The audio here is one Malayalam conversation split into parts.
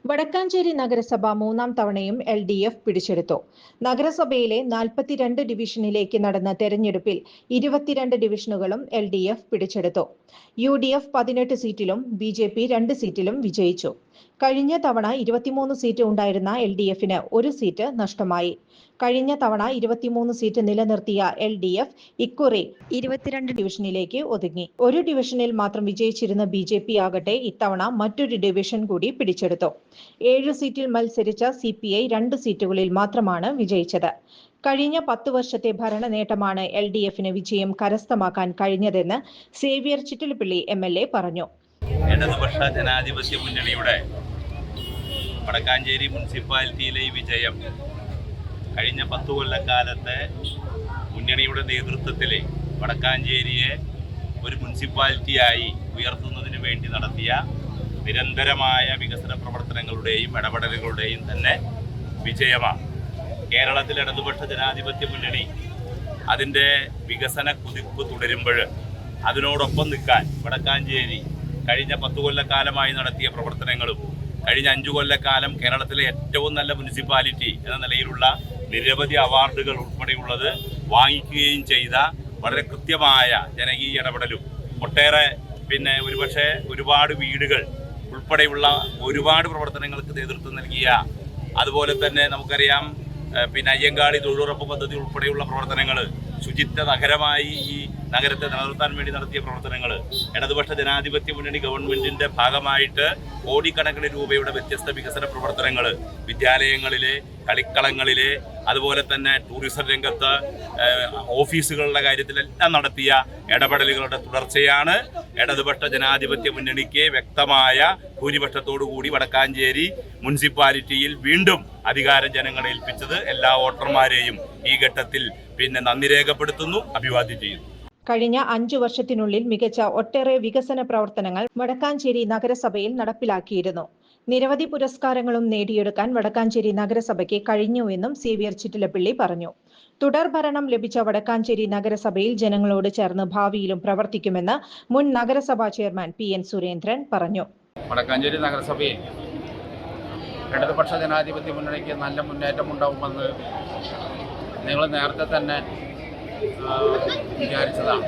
വടക്കാഞ്ചേരി നഗരസഭ മൂന്നാം തവണയും LDF പിടിച്ചെടുത്തു. നഗരസഭയിലെ 42 ഡിവിഷനിലേക്ക് നടന്ന തെരഞ്ഞെടുപ്പിൽ 22 ഡിവിഷനുകളും LDF പിടിച്ചെടുത്തു. UDF 18 സീറ്റിലും BJP 2 സീറ്റിലും വിജയിച്ചു. കഴിഞ്ഞ തവണ 23 സീറ്റ് ഉണ്ടായിരുന്ന LDFന് ഒരു സീറ്റ് നഷ്ടമായി. കഴിഞ്ഞ തവണ 23 സീറ്റ് നിലനിർത്തിയ LDF ഇക്കുറി 22 ഡിവിഷനിലേക്ക് ഒതുങ്ങി. ഒരു ഡിവിഷനിൽ മാത്രം വിജയിച്ചിരുന്ന BJP ആകട്ടെ ഇത്തവണ മറ്റൊരു ഡിവിഷൻ കൂടി പിടിച്ചെടുത്തു. 7 സീറ്റിൽ മത്സരിച്ച CPI 2 സീറ്റുകളിൽ മാത്രമാണ് വിജയിച്ചത്. കഴിഞ്ഞ 10 വർഷത്തെ ഭരണ നേട്ടമാണ് LDFന് വിജയം കരസ്ഥമാക്കാൻ കഴിഞ്ഞതെന്ന് സേവ്യർ ചിറ്റിലപ്പള്ളി MLA പറഞ്ഞു. ഇടതുപക്ഷ ജനാധിപത്യ മുന്നണിയുടെ വടക്കാഞ്ചേരി മുനിസിപ്പാലിറ്റിയിലെ ഈ വിജയം കഴിഞ്ഞ 10 കൊല്ലക്കാലത്തെ മുന്നണിയുടെ നേതൃത്വത്തിൽ വടക്കാഞ്ചേരിയെ ഒരു മുനിസിപ്പാലിറ്റിയായി ഉയർത്തുന്നതിന് വേണ്ടി നടത്തിയ നിരന്തരമായ വികസന പ്രവർത്തനങ്ങളുടെയും ഇടപെടലുകളുടെയും തന്നെ വിജയമാണ്. കേരളത്തിൽ ഇടതുപക്ഷ ജനാധിപത്യ മുന്നണി അതിൻ്റെ വികസന കുതിപ്പ് തുടരുമ്പോൾ അതിനോടൊപ്പം നിൽക്കാൻ വടക്കാഞ്ചേരി കഴിഞ്ഞ 10 കൊല്ലക്കാലമായി നടത്തിയ പ്രവർത്തനങ്ങളും കഴിഞ്ഞ 5 കൊല്ലക്കാലം കേരളത്തിലെ ഏറ്റവും നല്ല മുനിസിപ്പാലിറ്റി എന്ന നിലയിലുള്ള നിരവധി അവാർഡുകൾ ഉൾപ്പെടെയുള്ളത് വാങ്ങിക്കുകയും ചെയ്ത വളരെ കൃത്യമായ ജനകീയ ഇടപെടലും ഒട്ടേറെ ഒരുപക്ഷെ ഒരുപാട് വീടുകൾ ഉൾപ്പെടെയുള്ള ഒരുപാട് പ്രവർത്തനങ്ങൾക്ക് നേതൃത്വം നൽകിയ, അതുപോലെ തന്നെ നമുക്കറിയാം അയ്യങ്കാളി തൊഴിലുറപ്പ് പദ്ധതി ഉൾപ്പെടെയുള്ള പ്രവർത്തനങ്ങൾ, ശുചിത്വ നഗരമായി ഈ നഗരത്തെ നിലനിർത്താൻ വേണ്ടി നടത്തിയ പ്രവർത്തനങ്ങൾ, ഇടതുപക്ഷ ജനാധിപത്യ മുന്നണി ഗവൺമെന്റിന്റെ ഭാഗമായിട്ട് കോടിക്കണക്കിന് രൂപയുടെ വ്യത്യസ്ത വികസന പ്രവർത്തനങ്ങൾ വിദ്യാലയങ്ങളിലെ, കളിക്കളങ്ങളിലെ, അതുപോലെ തന്നെ ടൂറിസം രംഗത്ത്, ഓഫീസുകളുടെ കാര്യത്തിലെല്ലാം നടത്തിയ ഇടപെടലുകളുടെ തുടർച്ചയാണ് ഇടതുപക്ഷ ജനാധിപത്യ മുന്നണിക്ക് വ്യക്തമായ ഭൂരിപക്ഷത്തോടുകൂടി വടക്കാഞ്ചേരി മുനിസിപ്പാലിറ്റിയിൽ വീണ്ടും അധികാരം ജനങ്ങളെ ഏൽപ്പിച്ചത്. എല്ലാ വോട്ടർമാരെയും ഈ ഘട്ടത്തിൽ നന്ദി രേഖപ്പെടുത്തുന്നു, അഭിവാദ്യം ചെയ്യുന്നു. കഴിഞ്ഞ 5 വർഷത്തിനുള്ളിൽ മികച്ച ഒട്ടേറെ വികസന പ്രവർത്തനങ്ങൾ വടക്കാഞ്ചേരി നഗരസഭയിൽ നടപ്പിലാക്കിയിരുന്നു. നിരവധി പുരസ്കാരങ്ങളും നേടിയെടുക്കാൻ വടക്കാഞ്ചേരി നഗരസഭയ്ക്ക് കഴിഞ്ഞുവെന്നും സേവ്യർ ചിറ്റിലപ്പള്ളി പറഞ്ഞു. തുടർഭരണം ലഭിച്ച വടക്കാഞ്ചേരി നഗരസഭയിൽ ജനങ്ങളോട് ചേർന്ന് ഭാവിയിലും പ്രവർത്തിക്കുമെന്ന് മുൻ നഗരസഭാ ചെയർമാൻ PN സുരേന്ദ്രൻ പറഞ്ഞു. വടക്കാഞ്ചേരി നഗരസഭയിൽ ഇടതുപക്ഷ ജനാധിപത്യ മുന്നണിക്ക് നല്ല മുന്നേറ്റമുണ്ടാവുമെന്ന് നിങ്ങൾ നേരത്തെ തന്നെ വിചാരിച്ചതാണ്.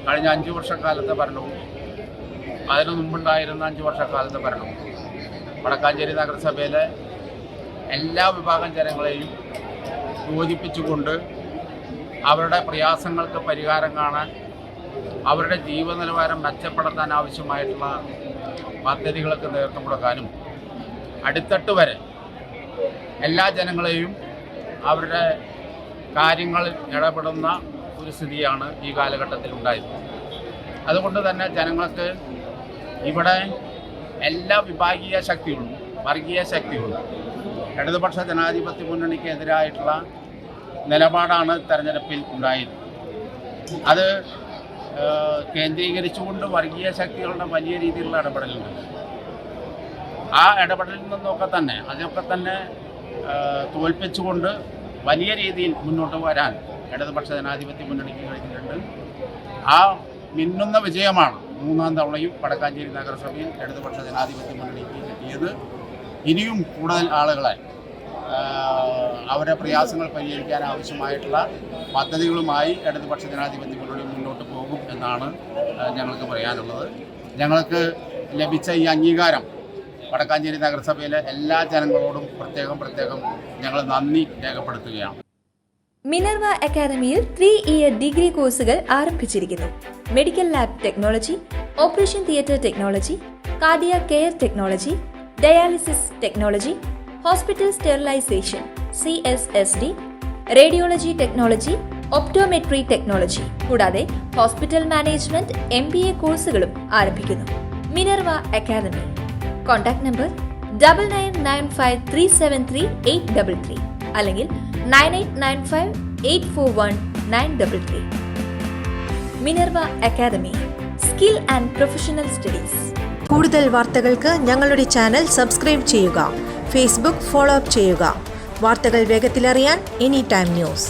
കഴിഞ്ഞ 5 വർഷക്കാലത്തെ ഭരണവും അതിനു മുമ്പുണ്ടായിരുന്ന 5 വർഷക്കാലത്തെ ഭരണവും വടക്കാഞ്ചേരി നഗരസഭയിലെ എല്ലാ വിഭാഗം ജനങ്ങളെയും യോജിപ്പിച്ചുകൊണ്ട് അവരുടെ പ്രയാസങ്ങൾക്ക് പരിഹാരം കാണാൻ, അവരുടെ ജീവന നിലവാരം മെച്ചപ്പെടുത്താൻ ആവശ്യമായിട്ടുള്ള പദ്ധതികൾക്ക് നേതൃത്വം കൊടുക്കാനും അടിത്തട്ട് വരെ എല്ലാ ജനങ്ങളെയും അവരുടെ കാര്യങ്ങളിൽ ഇടപെടുന്ന ഒരു സ്ഥിതിയാണ് ഈ കാലഘട്ടത്തിൽ ഉണ്ടായത്. അതുകൊണ്ട് തന്നെ ജനങ്ങൾക്ക് ഇവിടെ എല്ലാ വിഭാഗീയ ശക്തികളും വർഗീയ ശക്തികളും ഇടതുപക്ഷ ജനാധിപത്യ മുന്നണിക്കെതിരായിട്ടുള്ള നിലപാടാണ് തെരഞ്ഞെടുപ്പിൽ ഉണ്ടായത്. അത് കേന്ദ്രീകരിച്ചുകൊണ്ട് വർഗീയ ശക്തികളുടെ വലിയ രീതിയിലുള്ള ഇടപെടലുണ്ട്. ആ ഇടപെടലിൽ നിന്നൊക്കെ തന്നെ അതിനൊക്കെ തന്നെ തോൽപ്പിച്ചുകൊണ്ട് വലിയ രീതിയിൽ മുന്നോട്ട് വരാൻ ഇടതുപക്ഷ ജനാധിപത്യ മുന്നണിക്ക് കഴിഞ്ഞിട്ടുണ്ട്. ആ മിന്നുന്ന വിജയമാണ് മൂന്നാം തവണയും വടക്കാഞ്ചേരി നഗരസഭയിൽ ഇടതുപക്ഷ ജനാധിപത്യ മുന്നണിക്ക് കിട്ടിയത്. ഇനിയും കൂടുതൽ ആളുകളെ അവരുടെ പ്രയാസങ്ങൾ പരിഹരിക്കാൻ ആവശ്യമായിട്ടുള്ള പദ്ധതികളുമായി ഇടതുപക്ഷ ജനാധിപത്യ മുന്നണി മുന്നോട്ട് പോകും എന്നാണ് ഞങ്ങൾക്ക് പറയാനുള്ളത്. ഞങ്ങൾക്ക് ലഭിച്ച ഈ അംഗീകാരം വടക്കാഞ്ചേരി നഗരസഭയിലെ എല്ലാ ജനങ്ങളോടും പ്രത്യേകം ഞങ്ങൾ നന്ദി രേഖപ്പെടുത്തുകയാണ്. മിനർവ അക്കാദമിയിൽ 3-ഇയർ ഡിഗ്രി കോഴ്സുകൾ ആരംഭിച്ചിരിക്കുന്നു. Medical lab technology, operation theatre technology, cardiac care technology, dialysis technology, hospital sterilization CSSD, radiology technology, optometry technology കൂടാതെ ഹോസ്പിറ്റൽ മാനേജ്മെന്റ് MBA കോഴ്സുകളും ആരംഭിക്കുന്നു. Minerva academy. കോൺടാക്ട് നമ്പർ 9995373833 അല്ലെങ്കിൽ 9895841933. Minerva academy, skill and professional studies. കൂടുതൽ വാർത്തകൾക്ക് ഞങ്ങളുടെ ചാനൽ സബ്സ്ക്രൈബ് ചെയ്യുക, ഫേസ്ബുക്ക് ഫോളോ അപ്പ് ചെയ്യുക. വാർത്തകൾ വേഗത്തിലറിയാൻ Anytime News.